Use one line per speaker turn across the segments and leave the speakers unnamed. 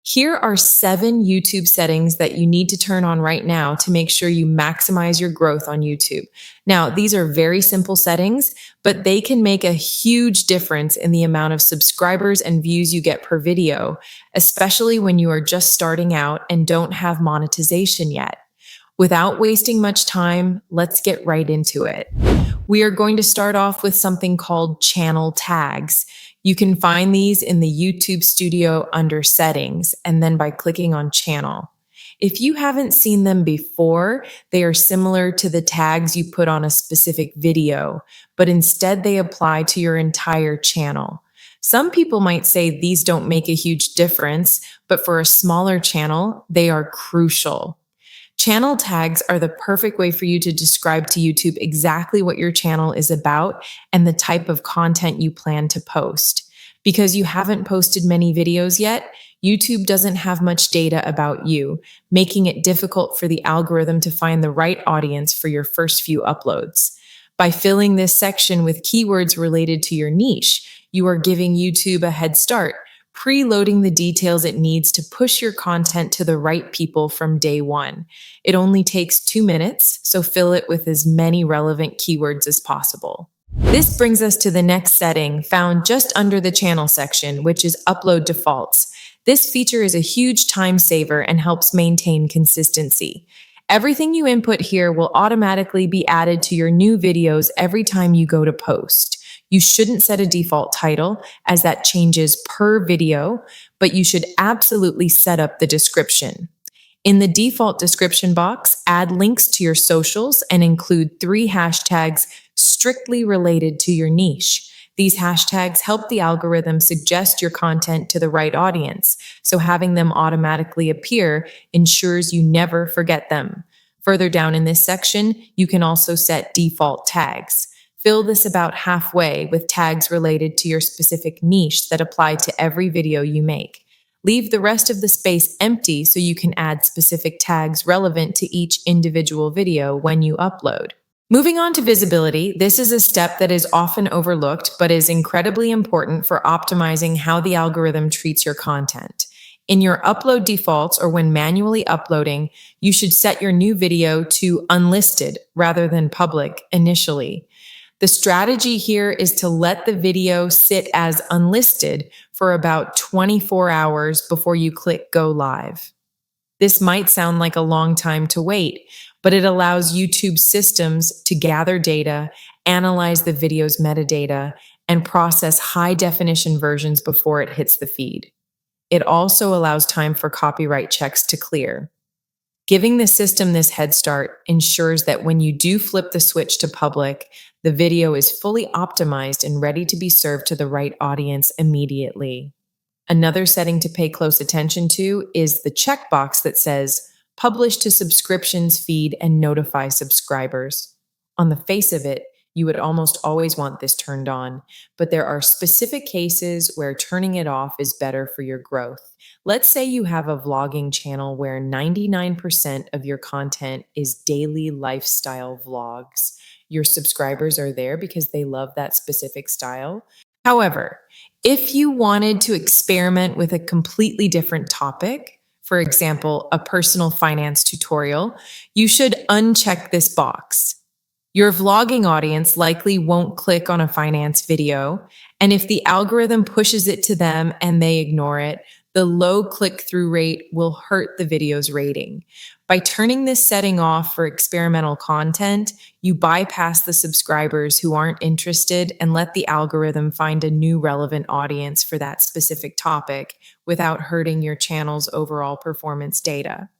Here are 7 YouTube settings that you need to turn on right now to make sure you maximize your growth on YouTube. Now, these are very simple settings, but they can make a huge difference in the amount of subscribers and views you get per video, especially when you are just starting out and don't have monetization yet. Without wasting much time, let's get right into it. We are going to start off with something called channel tags. You can find these in the YouTube Studio under Settings, and then by clicking on Channel. If you haven't seen them before, they are similar to the tags you put on a specific video, but instead they apply to your entire channel. Some people might say these don't make a huge difference, but for a smaller channel, they are crucial. Channel tags are the perfect way for you to describe to YouTube exactly what your channel is about and the type of content you plan to post. Because you haven't posted many videos yet, YouTube doesn't have much data about you, making it difficult for the algorithm to find the right audience for your first few uploads. By filling this section with keywords related to your niche, you are giving YouTube a head start, preloading the details it needs to push your content to the right people from day one. It only takes 2 minutes, so fill it with as many relevant keywords as possible. This brings us to the next setting found just under the channel section, which is upload defaults. This feature is a huge time saver and helps maintain consistency. Everything you input here will automatically be added to your new videos every time you go to post. You shouldn't set a default title, as that changes per video, but you should absolutely set up the description. In the default description box, add links to your socials and include 3 hashtags strictly related to your niche. These hashtags help the algorithm suggest your content to the right audience, so having them automatically appear ensures you never forget them. Further down in this section, you can also set default tags. Fill this about halfway with tags related to your specific niche that apply to every video you make. Leave the rest of the space empty so you can add specific tags relevant to each individual video when you upload. Moving on to visibility, this is a step that is often overlooked but is incredibly important for optimizing how the algorithm treats your content. In your upload defaults or when manually uploading, you should set your new video to unlisted rather than public initially. The strategy here is to let the video sit as unlisted for about 24 hours before you click go live. This might sound like a long time to wait, but it allows YouTube systems to gather data, analyze the video's metadata, and process high-definition versions before it hits the feed. It also allows time for copyright checks to clear. Giving the system this head start ensures that when you do flip the switch to public, the video is fully optimized and ready to be served to the right audience immediately. Another setting to pay close attention to is the checkbox that says, Publish to subscriptions feed and notify subscribers. On the face of it, you would almost always want this turned on, but there are specific cases where turning it off is better for your growth. Let's say you have a vlogging channel where 99% of your content is daily lifestyle vlogs. Your subscribers are there because they love that specific style. However, if you wanted to experiment with a completely different topic, for example, a personal finance tutorial, you should uncheck this box. Your vlogging audience likely won't click on a finance video, and if the algorithm pushes it to them and they ignore it, the low click-through rate will hurt the video's rating. By turning this setting off for experimental content, you bypass the subscribers who aren't interested and let the algorithm find a new relevant audience for that specific topic without hurting your channel's overall performance data.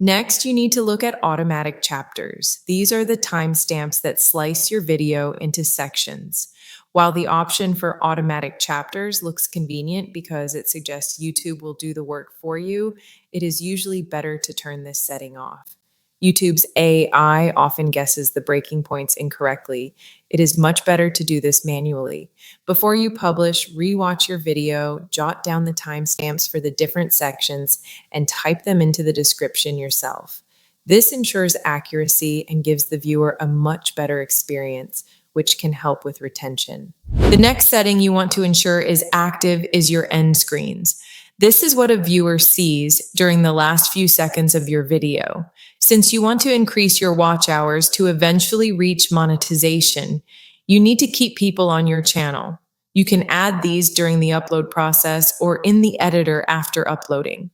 Next, you need to look at automatic chapters. These are the timestamps that slice your video into sections. While the option for automatic chapters looks convenient because it suggests YouTube will do the work for you, it is usually better to turn this setting off. YouTube's AI often guesses the breaking points incorrectly. It is much better to do this manually. Before you publish, rewatch your video, jot down the timestamps for the different sections, and type them into the description yourself. This ensures accuracy and gives the viewer a much better experience, which can help with retention. The next setting you want to ensure is active is your end screens. This is what a viewer sees during the last few seconds of your video. Since you want to increase your watch hours to eventually reach monetization, you need to keep people on your channel. You can add these during the upload process or in the editor after uploading.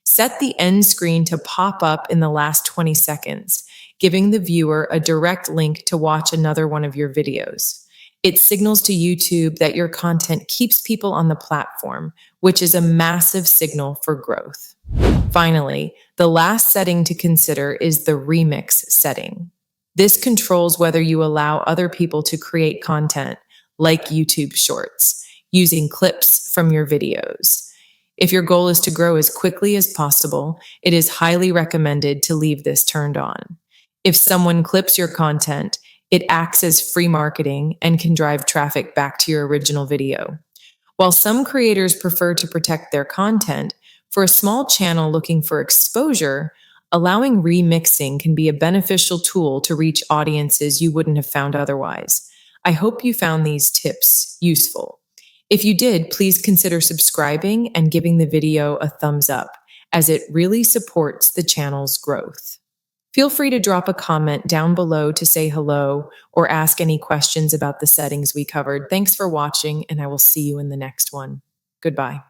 Set the end screen to pop up in the last 20 seconds, giving the viewer a direct link to watch another one of your videos. It signals to YouTube that your content keeps people on the platform, which is a massive signal for growth. Finally, the last setting to consider is the remix setting. This controls whether you allow other people to create content, like YouTube Shorts, using clips from your videos. If your goal is to grow as quickly as possible, it is highly recommended to leave this turned on. If someone clips your content, it acts as free marketing and can drive traffic back to your original video. While some creators prefer to protect their content, for a small channel looking for exposure, allowing remixing can be a beneficial tool to reach audiences you wouldn't have found otherwise. I hope you found these tips useful. If you did, please consider subscribing and giving the video a thumbs up, as it really supports the channel's growth. Feel free to drop a comment down below to say hello or ask any questions about the settings we covered. Thanks for watching, and I will see you in the next one. Goodbye.